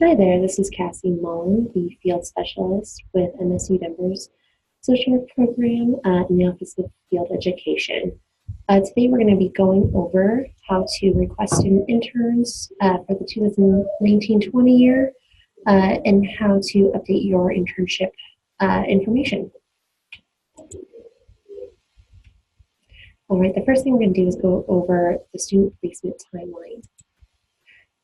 Hi there, this is Cassie Mullen, the field specialist with MSU Denver's social work program in the Office of Field Education. Today we're going to be going over how to request student interns for the 2019-20 year and how to update your internship information. All right, the first thing we're going to do is go over the student placement timeline.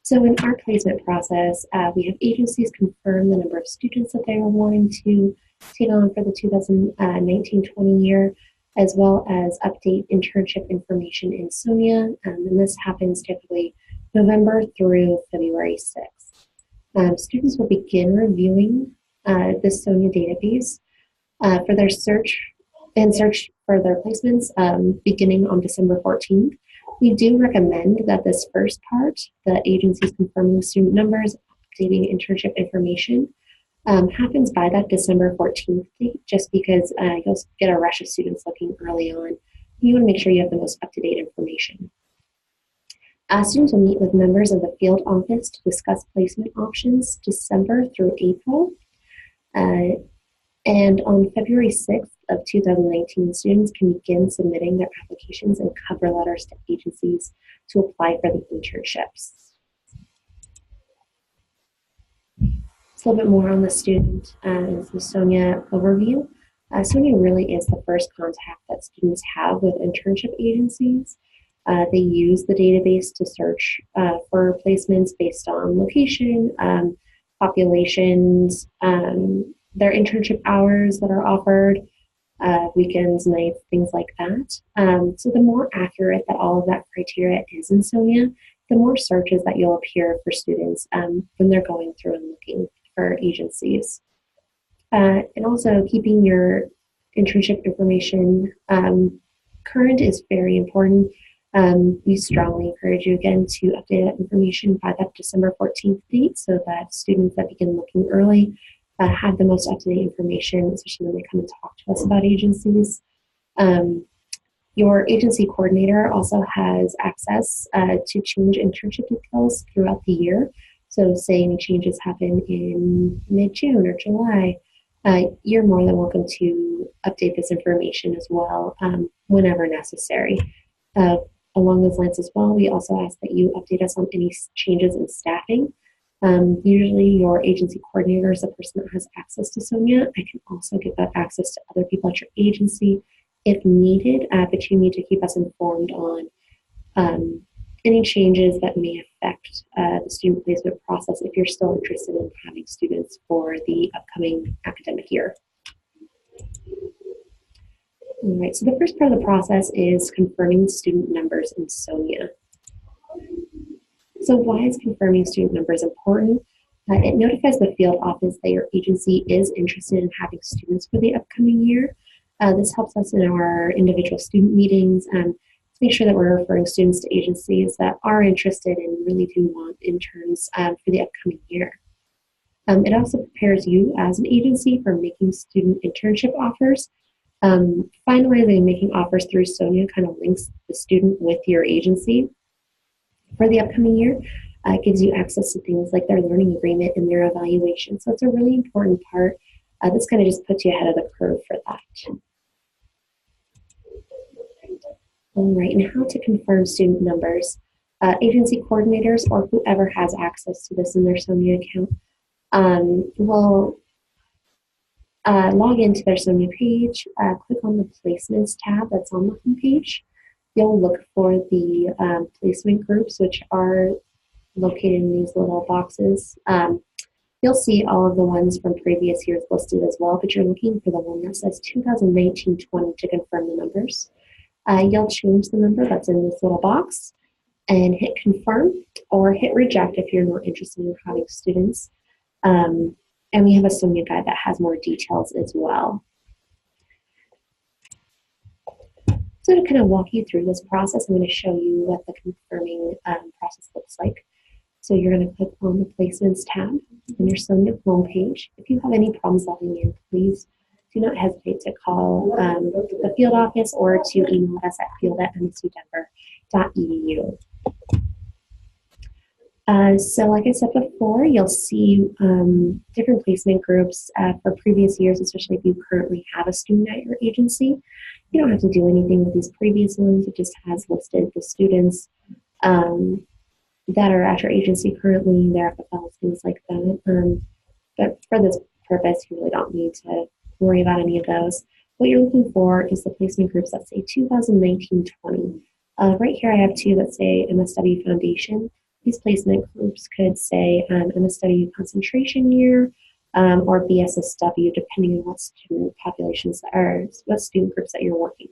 So in our placement process, we have agencies confirm the number of students that they are wanting to take on for the 2019-20 year, as well as update internship information in SONIA, and this happens typically November through February 6th. Students will begin reviewing the SONIA database for their search for their placements beginning on December 14th. We do recommend that this first part, the agencies confirming student numbers, updating internship information, happens by that December 14th date, just because you'll get a rush of students looking early on. You want to make sure you have the most up-to-date information. Students will meet with members of the field office to discuss placement options December through April. And on February 6th of 2019, students can begin submitting their applications and cover letters to agencies to apply for the internships. Just a little bit more on the student and the SONIA overview. SONIA really is the first contact that students have with internship agencies. They use the database to search for placements based on location, populations, their internship hours that are offered, weekends, nights, things like that. So the more accurate that all of that criteria is in SONIA, the more searches that you'll appear for students when they're going through and looking for agencies. And also keeping your internship information current is very important. We strongly encourage you again to update that information by that December 14th date so that students that begin looking early have the most up-to-date information, especially when they come and talk to us about agencies. Your agency coordinator also has access to change internship details throughout the year. So say any changes happen in mid-June or July, you're more than welcome to update this information as well whenever necessary. Along those lines as well, we also ask that you update us on any changes in staffing. Usually your agency coordinator is the person that has access to SONIA. I can also give that access to other people at your agency if needed, but you need to keep us informed on any changes that may affect the student placement process if you're still interested in having students for the upcoming academic year. All right, so the first part of the process is confirming student numbers in SONIA. So why is confirming student numbers important? It notifies the field office that your agency is interested in having students for the upcoming year. This helps us in our individual student meetings to make sure that we're referring students to agencies that are interested and really do want interns for the upcoming year. It also prepares you as an agency for making student internship offers. Finalizing and making offers through SONIA kind of links the student with your agency for the upcoming year. It gives you access to things like their learning agreement and their evaluation. So it's a really important part. This kind of just puts you ahead of the curve for that. All right, and how to confirm student numbers. Agency coordinators or whoever has access to this in their SONIA account will log into their SONIA page, click on the placements tab that's on the home page. You'll look for the placement groups, which are located in these little boxes. You'll see all of the ones from previous years listed as well, but you're looking for the one that says 2019-20 to confirm the numbers. You'll change the number that's in this little box and hit confirm or hit reject if you're not interested in having students. And we have a SONIA guide that has more details as well. So to kind of walk you through this process, I'm going to show you what the confirming process looks like. So you're going to click on the Placements tab on your SONIA homepage. If you have any problems logging in, please do not hesitate to call the field office or to email us at field@msudenver.edu. So like I said before, you'll see different placement groups for previous years, especially if you currently have a student at your agency. You don't have to do anything with these previous ones. It just has listed the students um, that are at your agency currently, their FFLs, things like that. But for this purpose, you really don't need to worry about any of those. What you're looking for is the placement groups that say 2019-20. Right here, I have two that say MSW Foundation. These placement groups could say MSW concentration year or BSSW, depending on what student populations or what student groups that you're working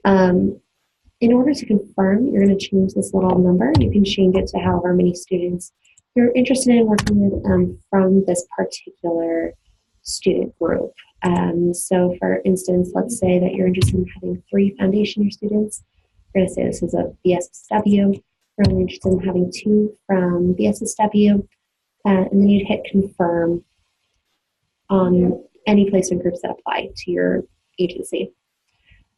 with. In order to confirm, you're going to change this little number. You can change it to however many students you're interested in working with from this particular student group. So for instance, let's say that you're interested in having 3 foundation year students. We're going to say this is a BSSW. You're only interested in having 2 from BSSW. And then you'd hit confirm on any placement groups that apply to your agency.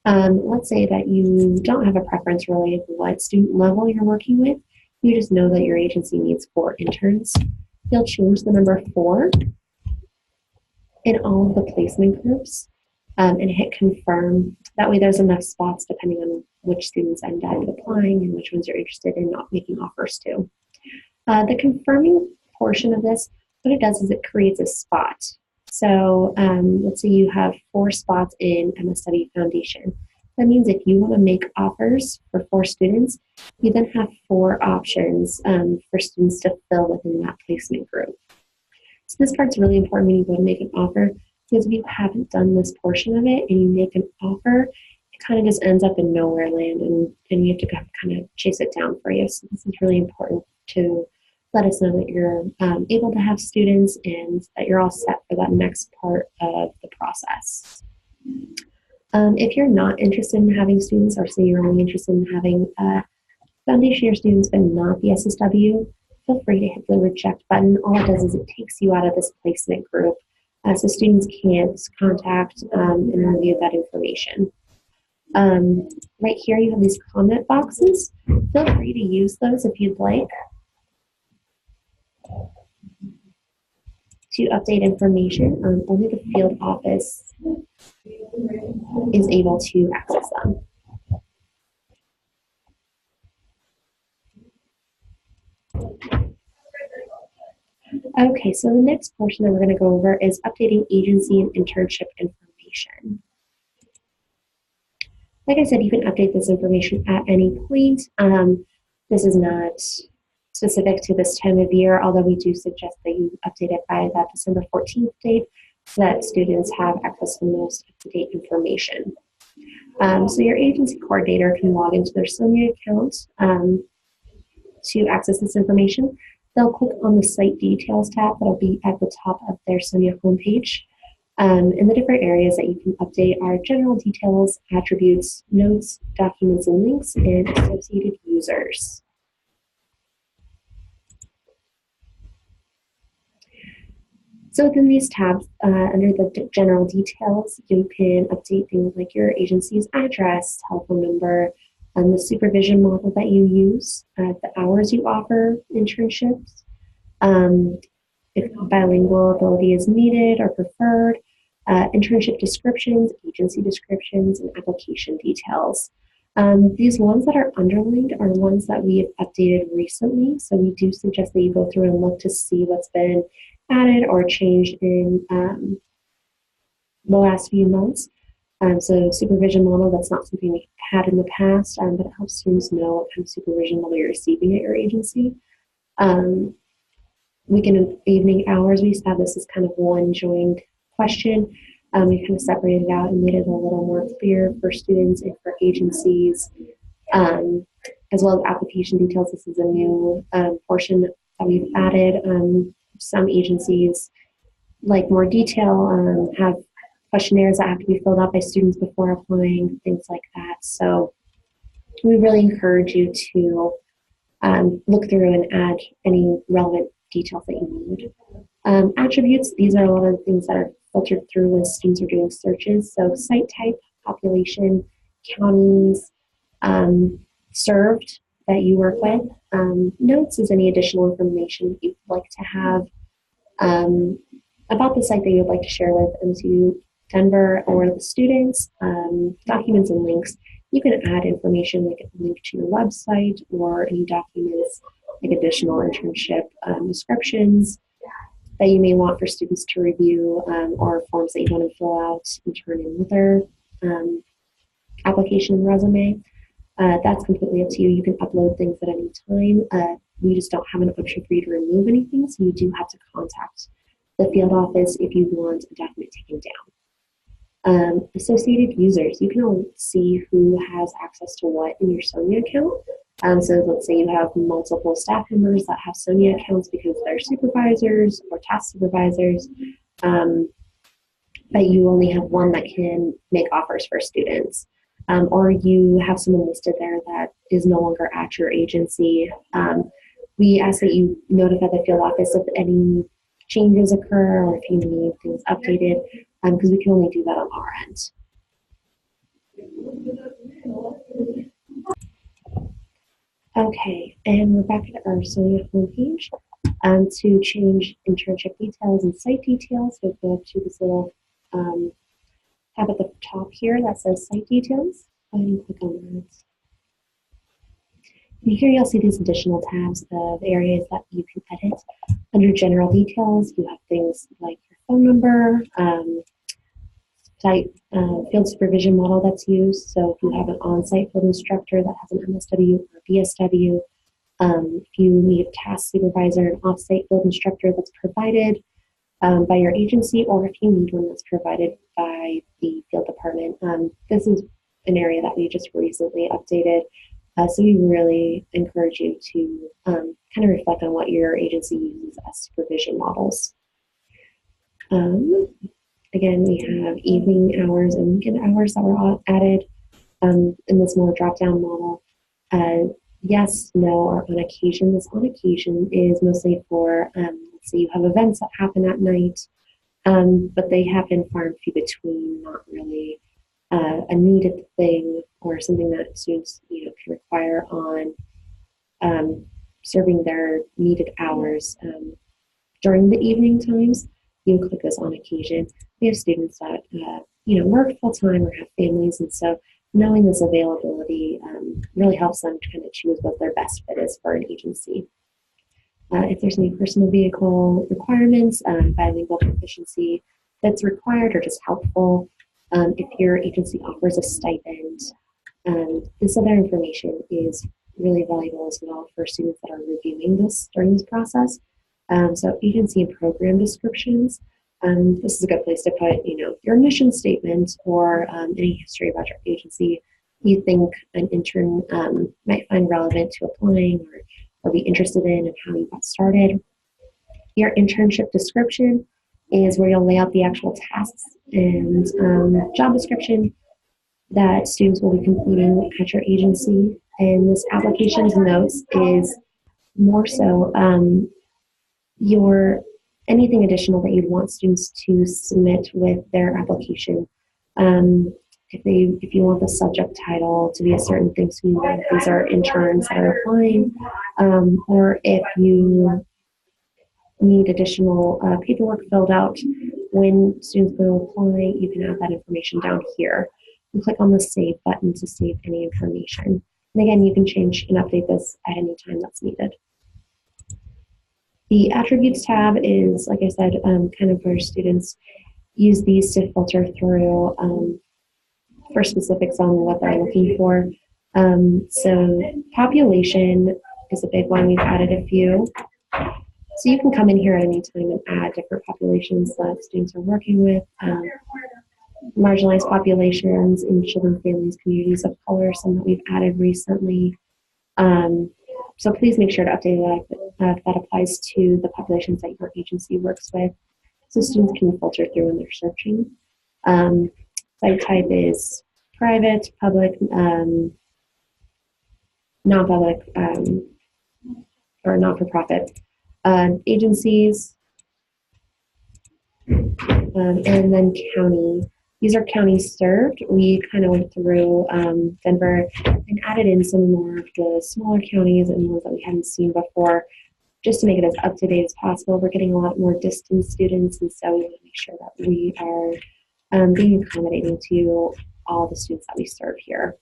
Let's say that you don't have a preference related to what student level you're working with. You just know that your agency needs 4 interns. You'll change the number 4 in all of the placement groups and hit confirm. That way there's enough spots depending on which students end up applying and which ones you're interested in not making offers to. The confirming portion of this, what it does is it creates a spot. So let's say you have 4 spots in MSW Foundation. That means if you want to make offers for 4 students, you then have 4 options for students to fill within that placement group. So this part's really important when you go to make an offer, because if you haven't done this portion of it and you make an offer, it kind of just ends up in nowhere land and you have to kind of chase it down for you. So this is really important to let us know that you're able to have students and that you're all set for that next part of the process. If you're not interested in having students, or say you're only interested in having foundation year students but not the SSW, feel free to hit the reject button. All it does is it takes you out of this placement group so students can't contact and review that information. Right here you have these comment boxes. Feel free to use those if you'd like to update information. Only the field office is able to access them. Okay, so the next portion that we're going to go over is updating agency and internship information. Like I said, you can update this information at any point. This is not specific to this time of year, although we do suggest that you update it by that December 14th date so that students have access to the most up-to-date information. So your agency coordinator can log into their SONIA account to access this information. They'll click on the site details tab that'll be at the top of their SONIA homepage. And the different areas that you can update are general details, attributes, notes, documents and links, and associated users. So within these tabs, under the general details, you can update things like your agency's address, telephone number, the supervision model that you use, the hours you offer internships, if bilingual ability is needed or preferred, internship descriptions, agency descriptions, and application details. These ones that are underlined are ones that we have updated recently, so we do suggest that you go through and look to see what's been added or changed in the last few months. So supervision model, that's not something we had in the past, but it helps students know what kind of supervision model you're receiving at your agency. Weekend and evening hours, we used to have this as kind of one joined question. We kind of separated it out and made it a little more clear for students and for agencies, as well as application details. This is a new portion that we've added. Some agencies like more detail, have questionnaires that have to be filled out by students before applying, things like that. So we really encourage you to look through and add any relevant details that you need. Attributes, these are a lot of the things that are filtered through when students are doing searches. So site type, population, counties, served, that you work with. Notes is any additional information you'd like to have about the site that you'd like to share with MSU Denver or the students, documents and links. You can add information like a link to your website or any documents like additional internship descriptions that you may want for students to review, or forms that you want to fill out and turn in with their application and resume. That's completely up to you. You can upload things at any time. We just don't have an option for you to remove anything, so you do have to contact the field office if you want a document taken down. Associated users, you can all see who has access to what in your Sonia account. So let's say you have multiple staff members that have Sonia accounts because they're supervisors or task supervisors, but you only have one that can make offers for students. Or you have someone listed there that is no longer at your agency. We ask that you notify the field office if any changes occur or if you need things updated, because we can only do that on our end. Okay, and we're back at our Sonia homepage. To change internship details and site details, we'll go up to this little tab at the top here that says site details. Go ahead and click on that. And here you'll see these additional tabs of areas that you can edit. Under general details, you have things like your phone number, site field supervision model that's used. So if you have an on-site field instructor that has an MSW or BSW, if you need a task supervisor, an off-site field instructor that's provided by your agency, or if you need one that's provided by the field department. This is an area that we just recently updated. So we really encourage you to kind of reflect on what your agency uses as supervision models. Again, we have evening hours and weekend hours that were added in this more drop-down model. Yes, no, or on occasion. This on occasion is mostly for, let's say you have events that happen at night, but they happen far and few between, not really a needed thing or something that students can require on serving their needed hours during the evening times. You can click this on occasion. We have students that work full time or have families, and so knowing this availability really helps them to kind of choose what their best fit is for an agency. If there's any personal vehicle requirements, bilingual proficiency that's required or just helpful, if your agency offers a stipend, this other information is really valuable as well for students that are reviewing this during this process. So agency and program descriptions. This is a good place to put, your mission statement or any history about your agency you think an intern might find relevant to applying or be interested in and how you got started. Your internship description is where you'll lay out the actual tasks and job description that students will be completing at your agency. And this applications notes is more so anything additional that you'd want students to submit with their application. If you want the subject title to be a certain thing, so you know these are interns that are applying, or if you need additional paperwork filled out when students go to apply, you can add that information down here. You click on the Save button to save any information. And again, you can change and update this at any time that's needed. The Attributes tab is, like I said, kind of where students use these to filter through for specifics on what they're looking for. So population is a big one. We've added a few. So you can come in here at any time and add different populations that students are working with. Marginalized populations in children, families, communities of color, some that we've added recently. So please make sure to update that if that applies to the populations that your agency works with, so students can filter through when they're searching. Site type is private, public, non-public, or not-for-profit agencies, and then county. these are counties served. We kind of went through Denver and added in some more of the smaller counties and ones that we hadn't seen before, just to make it as up to date as possible. We're getting a lot more distance students, and so we want to make sure that we are being accommodating to all the students that we serve here.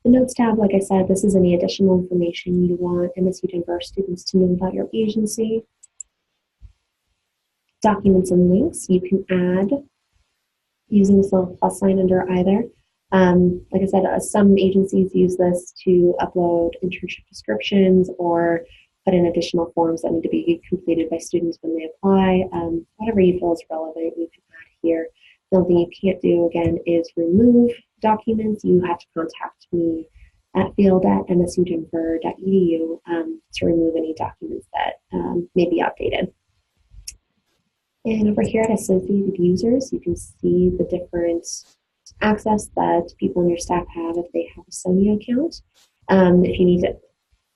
The Notes tab, like I said, this is any additional information you want MSU Denver students to know about your agency. Documents and links you can add using this little plus sign under either. Like I said, some agencies use this to upload internship descriptions or put in additional forms that need to be completed by students when they apply. Whatever you feel is relevant, you can add here. The only thing you can't do, again, is remove documents. You have to contact me at field@msudenver.edu to remove any documents that may be outdated. And over here at associated users, you can see the different access that people on your staff have if they have a Sonia account. If you need to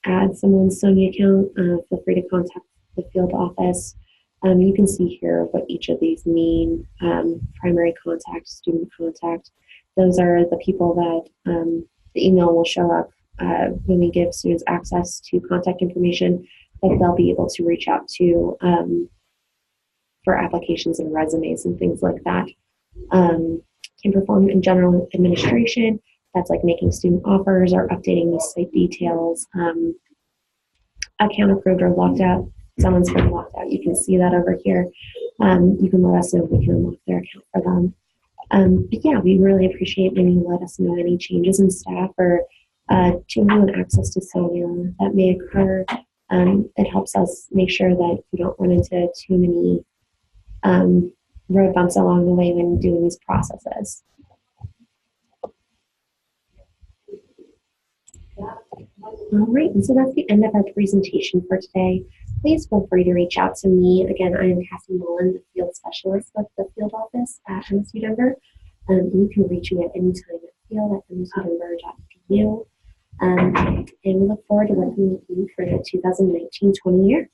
add someone's Sonia account, feel free to contact the field office. You can see here what each of these mean. Primary contact, student contact. Those are the people that the email will show up when we give students access to contact information that they'll be able to reach out to for applications and resumes and things like that. Can perform in general administration. That's like making student offers or updating the site details. Account approved or locked out. Someone's been locked out. You can see that over here. You can let us know if we can unlock their account for them. But yeah, we really appreciate when you let us know any changes in staff or changes in access to Sonia that may occur. It helps us make sure that we don't run into too many road bumps along the way when doing these processes. All right, and so that's the end of our presentation for today. Please feel free to reach out to me. Again, I am Cassie Mullen, the field specialist with the field office at MSU Denver. And you can reach me at any time at field@msudenver.edu. And we look forward to working with you for the 2019-20 year.